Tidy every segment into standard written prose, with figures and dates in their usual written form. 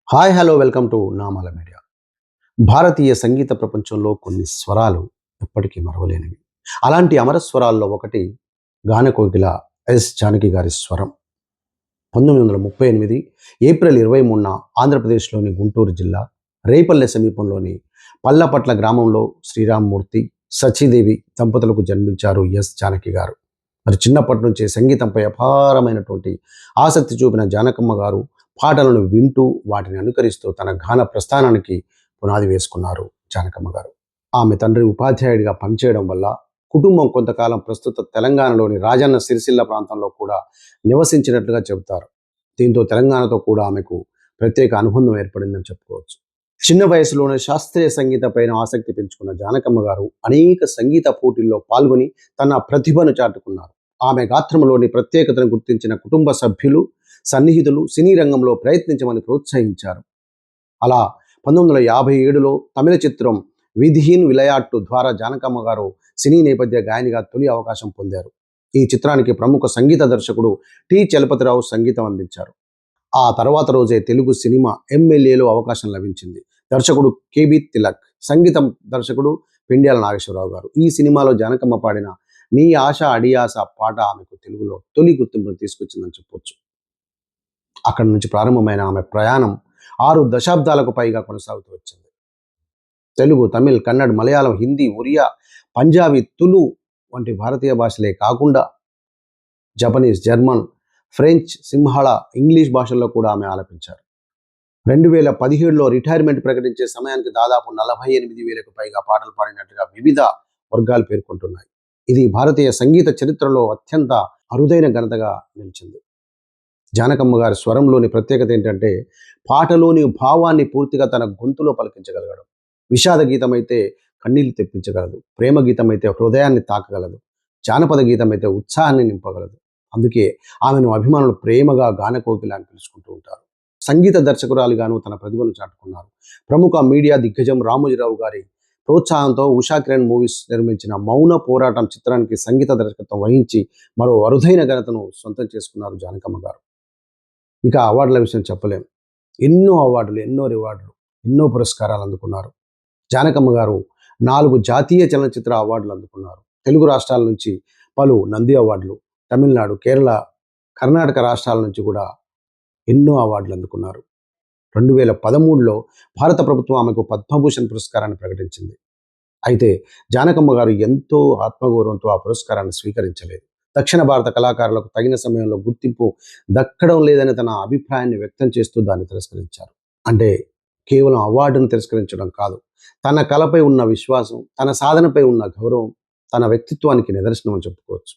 Hi hello welcome to Namala media. భారతీయ సంగీత ప్రపంచంలో కొన్ని స్వరాలు ఎప్పటికీ మరవలేనివి. అలాంటి అమర స్వరాల్లో ఒకటి గానకోకిల జానకి గారి స్వరం. 1938 ఏప్రిల్ 23న ఆంధ్రప్రదేశ్లోని గుంటూరు జిల్లా రేపల్లె సమీపంలోని పల్లపట్ల గ్రామంలో శ్రీరామ్మూర్తి, సచీదేవి దంపతులకు జన్మించారు జానకి గారు. మరి చిన్నప్పటి నుంచే సంగీతంపై అపారమైనటువంటి ఆసక్తి చూపిన జానకమ్మ గారు పాటలను వింటూ వాటిని అనుకరిస్తూ తన గాన ప్రస్థానానికి పునాది వేసుకున్నారు జానకమ్మ గారు. ఆమె తండ్రి ఉపాధ్యాయుడిగా పనిచేయడం వల్ల కుటుంబం కొంతకాలం ప్రస్తుత తెలంగాణలోని రాజన్న సిరిసిల్ల ప్రాంతంలో కూడా నివసించినట్లుగా చెబుతారు. దీంతో తెలంగాణతో కూడా ఆమెకు ప్రత్యేక అనుబంధం ఏర్పడిందని చెప్పుకోవచ్చు. చిన్న వయసులోనే శాస్త్రీయ సంగీతపైన ఆసక్తి పెంచుకున్న జానకమ్మ గారు అనేక సంగీత పోటీల్లో పాల్గొని తన ప్రతిభను చాటుకున్నారు. ఆమె గాత్రంలోని ప్రత్యేకతను గుర్తించిన కుటుంబ సభ్యులు, సన్నిహితులు సినీ రంగంలో ప్రయత్నించమని ప్రోత్సహించారు. అలా 1957లో తమిళ చిత్రం విధిహీన్ విలయాట్టు ద్వారా జానకమ్మ గారు సినీ నేపథ్య గాయనిగా తొలి అవకాశం పొందారు. ఈ చిత్రానికి ప్రముఖ సంగీత దర్శకుడు టి చలపతిరావు సంగీతం అందించారు. ఆ తర్వాత రోజే తెలుగు సినిమా ఎమ్మెల్యేలో అవకాశం లభించింది. దర్శకుడు కేబి తిలక్, సంగీతం దర్శకుడు పెండ్యాల నాగేశ్వరరావు గారు. ఈ సినిమాలో జానకమ్మ పాడిన నీ ఆశ అడియాస పాట ఆమెకు తెలుగులో తొలి గుర్తింపును తీసుకొచ్చిందని చెప్పొచ్చు. అక్కడి నుంచి ప్రారంభమైన ఆమె ప్రయాణం 6 దశాబ్దాలకు పైగా కొనసాగుతూ వచ్చింది. తెలుగు, తమిళ్, కన్నడ, మలయాళం, హిందీ, ఒరియా, పంజాబీ, తులు వంటి భారతీయ భాషలే కాకుండా Japanese, German, French, Sinhala, English భాషల్లో కూడా ఆమె ఆలపించారు. 2017లో రిటైర్మెంట్ ప్రకటించే సమయానికి దాదాపు 48,000కు పైగా పాటలు పాడినట్టుగా వివిధ వర్గాలు పేర్కొంటున్నాయి. ఇది భారతీయ సంగీత చరిత్రలో అత్యంత అరుదైన ఘనతగా నిలిచింది. జానకమ్మ గారి స్వరంలోని ప్రత్యేకత ఏంటంటే పాటలోని భావాన్ని పూర్తిగా తన గొంతులో పలికించగలగడం. విషాద గీతం అయితే కన్నీళ్లు తెప్పించగలదు, ప్రేమ గీతం అయితే హృదయాన్ని తాకగలదు, జానపద గీతం అయితే ఉత్సాహాన్ని నింపగలదు. అందుకే ఆమెను అభిమానులు ప్రేమగా గానకోకిల అని పిలుచుకుంటూ ఉంటారు. సంగీత దర్శకురాలిగాను తన ప్రతిభను చాటుకున్నారు. ప్రముఖ మీడియా దిగ్గజం రామోజీరావు గారి ప్రోత్సాహంతో ఉషా కిరణ్ మూవీస్ నిర్మించిన మౌన పోరాటం చిత్రానికి సంగీత దర్శకత్వం వహించి మరో అరుదైన ఘనతను సొంతం చేసుకున్నారు జానకమ్మ గారు. ఇక అవార్డుల విషయం చెప్పలేం. ఎన్నో అవార్డులు, ఎన్నో రివార్డులు, ఎన్నో పురస్కారాలు అందుకున్నారు. జానకమ్మ గారు 4 జాతీయ చలనచిత్ర అవార్డులు అందుకున్నారు. తెలుగు రాష్ట్రాల నుంచి పలు నంది అవార్డులు, తమిళనాడు, కేరళ, కర్ణాటక రాష్ట్రాల నుంచి కూడా ఎన్నో అవార్డులు అందుకున్నారు. 2013లో భారత ప్రభుత్వం ఆమెకు పద్మభూషణ్ పురస్కారాన్ని ప్రకటించింది. అయితే జానకమ్మ గారు ఎంతో ఆత్మగౌరవంతో ఆ పురస్కారాన్ని స్వీకరించలేదు. దక్షిణ భారత కళాకారులకు తగిన సమయంలో గుర్తింపు దక్కడం లేదని తన అభిప్రాయాన్ని వ్యక్తం చేస్తూ దాన్ని తిరస్కరించారు. అంటే కేవలం అవార్డును తిరస్కరించడం కాదు, తన కళపై ఉన్న విశ్వాసం, తన సాధనపై ఉన్న గౌరవం తన వ్యక్తిత్వానికి నిదర్శనం అని చెప్పుకోవచ్చు.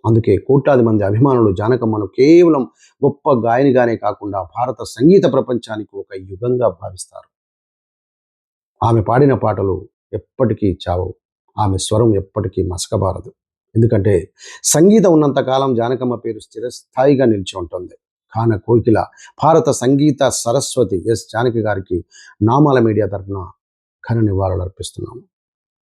అందుకే కోట్లాది మంది అభిమానులు జానకమ్మను కేవలం గొప్ప గాయనిగానే కాకుండా భారత సంగీత ప్రపంచానికి ఒక యుగంగా భావిస్తారు. ఆమె పాడిన పాటలు ఎప్పటికీ చావవు. ఆమె స్వరం ఎప్పటికీ మసకబారదు. ఎందుకంటే సంగీతం ఉన్నంతకాలం జానకమ్మ పేరు స్థిరస్థాయిగా నిలిచి ఉంటుంది. కాన కోకిల భారత సంగీత సరస్వతి జానకి గారికి నామాల మీడియా తరఫున ఘన నివాళులు అర్పిస్తున్నాము.